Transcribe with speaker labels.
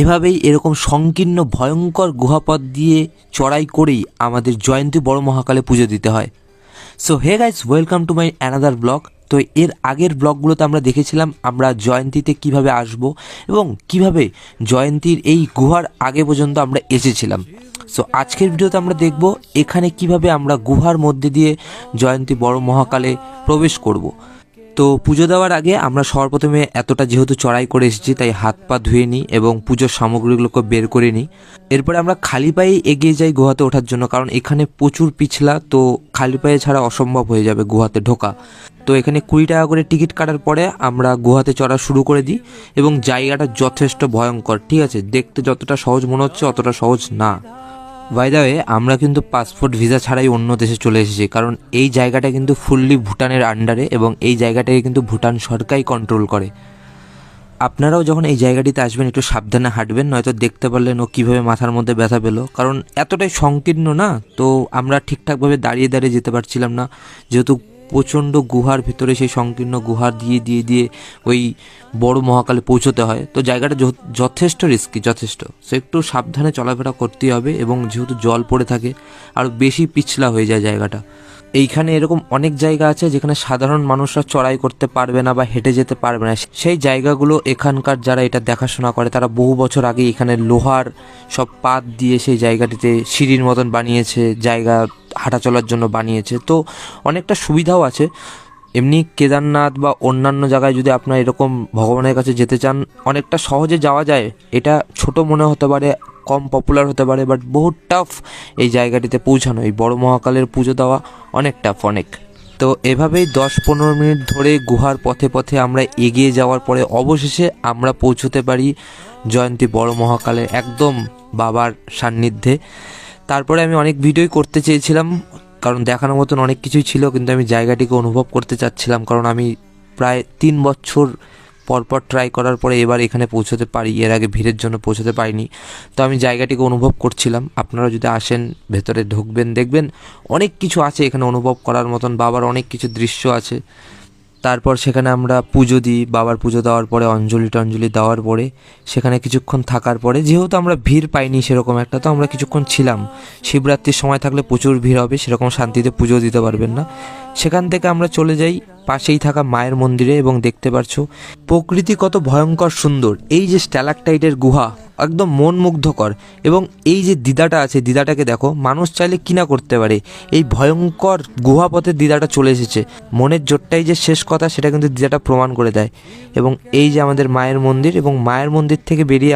Speaker 1: এভাবেই এরকম সংকীর্ণ ভয়ঙ্কর গুহাপথ দিয়ে চড়াই করেই আমাদের জয়ন্তী বড় মহাকালে পুজো দিতে হয়। So hey guys, welcome to my another blog. তো এর আগের ব্লগগুলোতে আমরা দেখেছিলাম আমরা জয়ন্তীতে কিভাবে আসব এবং কিভাবে জয়ন্তীর এই গুহার আগে পর্যন্ত আমরা এসেছিলাম। সো আজকের ভিডিওতে আমরা দেখব এখানে কিভাবে আমরা গুহার মধ্যে দিয়ে জয়ন্তী বড় মহাকালে প্রবেশ করব। তো পুজো দেওয়ার আগে আমরা সর্বপ্রথমে এতটা যেহেতু চড়াই করে এসেছি তাই হাত পা ধুয়ে নিই এবং পুজোর সামগ্রীগুলোকে বের করে নিই। এরপরে আমরা খালি পায়ে এগিয়ে যাই গুহাতে ওঠার জন্য, কারণ এখানে প্রচুর পিছলা, তো খালি পায়ে ছাড়া অসম্ভব হয়ে যাবে গুহাতে ঢোকা। তো এখানে 20 টাকা করে টিকিট কাটার পরে আমরা গুহাতে চড়া শুরু করে দিই এবং জায়গাটা যথেষ্ট ভয়ঙ্কর। ঠিক আছে, দেখতে যতটা সহজ মনে হচ্ছে অতটা সহজ না। বাই দ্য ওয়ে, আমরা কিন্তু পাসপোর্ট ভিসা ছাড়াই অন্য দেশে চলে এসেছি, কারণ এই জায়গাটা কিন্তু ফুললি ভুটানের আন্ডারে এবং এই জায়গাটাকে কিন্তু ভুটান সরকারই কন্ট্রোল করে। আপনারাও যখন এই জায়গাটিতে আসবেন একটু সাবধানে হাঁটবেন, নয়তো দেখতে পারলেন ও কীভাবে মাথার মধ্যে ব্যথা পেলো, কারণ এতটাই সংকীর্ণ না। তো আমরা ঠিকঠাকভাবে দাঁড়িয়ে দাঁড়িয়ে যেতে পারছিলাম না, যেহেতু প্রচণ্ড গুহার ভিতরে সেই সংকীর্ণ গুহার দিয়ে দিয়ে দিয়ে ওই বড় মহাকালে পৌঁছতে হয়। তো জায়গাটা যথেষ্ট রিস্কি, যথেষ্ট। সো একটু সাবধানে চলাফেরা করতেই হবে এবং যেহেতু জল পড়ে থাকে আরও বেশি পিছলা হয়ে যায় জায়গাটা। এইখানে এরকম অনেক জায়গা আছে যেখানে সাধারণ মানুষরা চড়াই করতে পারবে না বা হেঁটে যেতে পারবে না। সেই জায়গাগুলো এখানকার যারা এটা দেখাশোনা করে তারা বহু বছর আগে এখানে লোহার সব পাত দিয়ে সেই জায়গাটিতে সিঁড়ির মতন বানিয়েছে, জায়গা হাঁটা চলার জন্য বানিয়েছে। তো অনেকটা সুবিধাও আছে। এমনি কেদারনাথ বা অন্যান্য জায়গায় যদি আপনার এরকম ভগবানের কাছে যেতে চান অনেকটা সহজে যাওয়া যায়। এটা ছোট মনে হতে পারে, কম পপুলার হতে পারে, বাট বহুত টাফ এই জায়গাটিতে পৌঁছানো। এই বড় মহাকালের পুজো দেওয়া অনেক টাফ, অনেক। তো এভাবেই 10-15 মিনিট ধরে গুহার পথে পথে আমরা এগিয়ে যাওয়ার পরে অবশেষে আমরা পৌঁছতে পারি জয়ন্তী বড় মহাকালের একদম বাবার সান্নিধ্যে। তারপরে আমি অনেক ভিডিওই করতে চেয়েছিলাম, কারণ দেখানোর মতন অনেক কিছুই ছিল, কিন্তু আমি জায়গাটিকে অনুভব করতে চাচ্ছিলাম, কারণ আমি প্রায় 3 বছর পরপর ট্রাই করার পরে এবার এখানে পৌঁছতে পারি। এর আগে ভিড়ের জন্য পৌঁছতে পারিনি। তো আমি জায়গাটিকে অনুভব করছিলাম। আপনারা যদি আসেন, ভেতরে ঢুকবেন, দেখবেন অনেক কিছু আছে এখানে অনুভব করার মতন। বাবার অনেক কিছু দৃশ্য আছে। তারপর সেখানে আমরা পুজো দিই। বাবার পুজো দেওয়ার পরে অঞ্জলি টঞ্জলি দেওয়ার পরে সেখানে কিছুক্ষণ থাকার পরে, যেহেতু আমরা ভিড় পাইনি সেরকম একটা, তো আমরা কিছুক্ষণ ছিলাম। শিবরাত্রির সময় থাকলে প্রচুর ভিড় হবে, সেরকম শান্তিতে পুজো দিতে পারবেন না। সেখান থেকে আমরা চলে যাই পাশেই থাকা মায়ের মন্দিরে এবং দেখতে পারছো প্রকৃতি কত ভয়ঙ্কর সুন্দর। এই যে স্ট্যালাকটাইটের গুহা একদম মন মুগ্ধকর, এবং এই যে দিদাটা আছে, দিদাটাকে দেখো, মানুষ চাইলে কি না করতে পারে। এই ভয়ঙ্কর গুহাপথে দিদাটা চলে এসেছে। মনের জোরটাই যে শেষ কথা সেটা কিন্তু দিদাটা প্রমাণ করে দেয়। এবং এই যে আমাদের মায়ের মন্দির, এবং মায়ের মন্দির থেকে বেরিয়ে